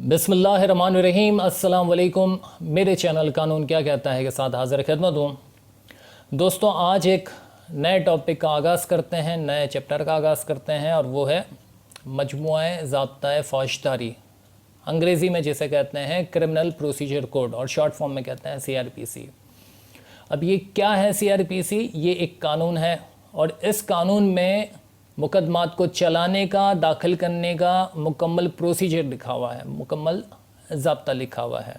बिस्मिल्लाहिर्रहमानिर्रहीम। अस्सलाम वालेकुम। मेरे चैनल कानून क्या कहता है के साथ हाज़िर खिदमत हूँ। दोस्तों, आज एक नए टॉपिक का आगाज़ करते हैं, नए चैप्टर का आगाज़ करते हैं, और वो है मजमूआ ज़ाब्ता फ़ौजदारी, अंग्रेज़ी में जिसे कहते हैं क्रिमिनल प्रोसीजर कोड, और शॉर्ट फॉर्म में कहते हैं CRPC। अब ये क्या है CRPC? ये एक कानून है, और इस कानून में मुकदमात को चलाने का, दाखिल करने का मुकम्मल प्रोसीजर लिखा हुआ है, मुकम्मल ज़ाब्ता लिखा हुआ है,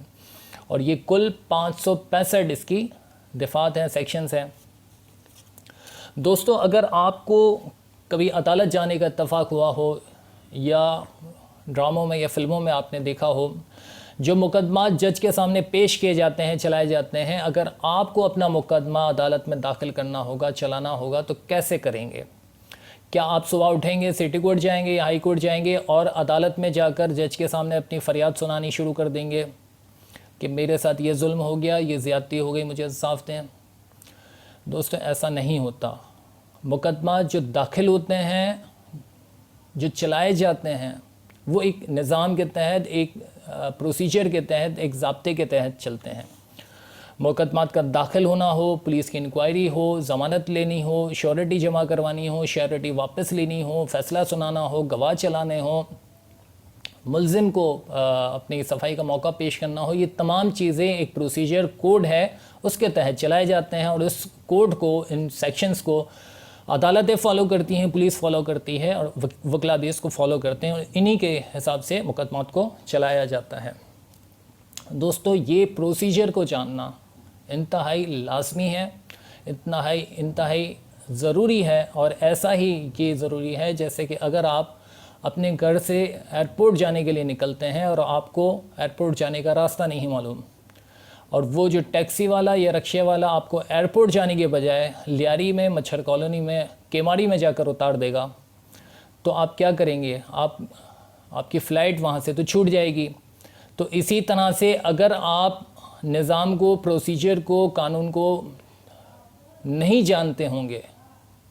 और ये कुल 565 इसकी दफ़ात हैं, सेक्शंस हैं। दोस्तों, अगर आपको कभी अदालत जाने का इत्तफ़ाक़ हुआ हो, या ड्रामों में या फ़िल्मों में आपने देखा हो, जो मुकदमा जज के सामने पेश किए जाते हैं, चलाए जाते हैं, अगर आपको अपना मुकदमा अदालत में दाखिल करना होगा, चलाना होगा, तो कैसे करेंगे? क्या आप सुबह उठेंगे, सिटी कोर्ट जाएंगे या हाई कोर्ट जाएंगे और अदालत में जाकर जज के सामने अपनी फ़रियाद सुनानी शुरू कर देंगे कि मेरे साथ ये जुल्म हो गया, ये ज़्यादती हो गई, मुझे इंसाफ दें? दोस्तों, ऐसा नहीं होता। मुकदमा जो दाखिल होते हैं, जो चलाए जाते हैं, वो एक निज़ाम के तहत, एक प्रोसीजर के तहत, एक ज़ाब्ते के तहत चलते हैं। मुकदमात का दाखिल होना हो, पुलिस की इंक्वायरी हो, ज़मानत लेनी हो, श्योरिटी जमा करवानी हो, श्योरिटी वापस लेनी हो, फ़ैसला सुनाना हो, गवाह चलाने हो, मुल्ज़िम को अपनी सफाई का मौका पेश करना हो, ये तमाम चीज़ें एक प्रोसीजर कोड है, उसके तहत चलाए जाते हैं। और इस कोड को, इन सेक्शंस को अदालतें फ़ॉलो करती हैं, पुलिस फ़ॉलो करती है, और वकला भी इसको फ़ॉलो करते हैं, और इन्हीं के हिसाब से मुकदमात को चलाया जाता है। दोस्तों, ये प्रोसीजर को जानना इंतहाई लाज़मी है, इंतहाई ज़रूरी है, और ऐसा ही ये ज़रूरी है जैसे कि अगर आप अपने घर से एयरपोर्ट जाने के लिए निकलते हैं और आपको एयरपोर्ट जाने का रास्ता नहीं मालूम, और वो जो टैक्सी वाला या रक्शे वाला आपको एयरपोर्ट जाने के बजाय लियारी में, मच्छर कॉलोनी में, केमाड़ी में जाकर उतार देगा, तो आप क्या करेंगे? आपकी फ़्लाइट वहाँ से तो छूट जाएगी। तो इसी तरह से अगर आप निज़ाम को, प्रोसीजर को, कानून को नहीं जानते होंगे,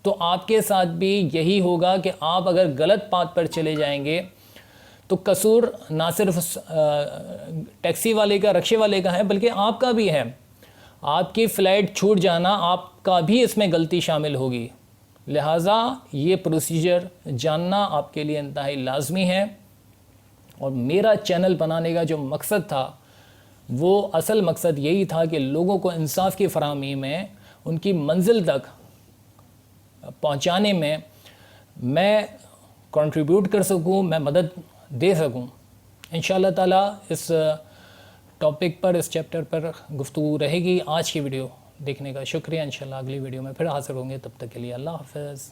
तो आपके साथ भी यही होगा कि आप अगर गलत पाथ पर चले जाएंगे तो कसूर ना सिर्फ टैक्सी वाले का, रक्शे वाले का है, बल्कि आपका भी है। आपकी फ़्लाइट छूट जाना, आपका भी इसमें गलती शामिल होगी। लिहाजा ये प्रोसीजर जानना आपके लिए इंतहाई लाज़मी है। और मेरा चैनल बनाने का जो मकसद था, वो असल मकसद यही था कि लोगों को इंसाफ की फराहमी में, उनकी मंजिल तक पहुंचाने में मैं कंट्रीब्यूट कर सकूं, मैं मदद दे सकूं। इंशाअल्लाह ताला इस टॉपिक पर, इस चैप्टर पर गुफ्तगू रहेगी। आज की वीडियो देखने का शुक्रिया। इंशाअल्लाह अगली वीडियो में फिर हाज़िर होंगे। तब तक के लिए अल्लाह हाफ़िज़।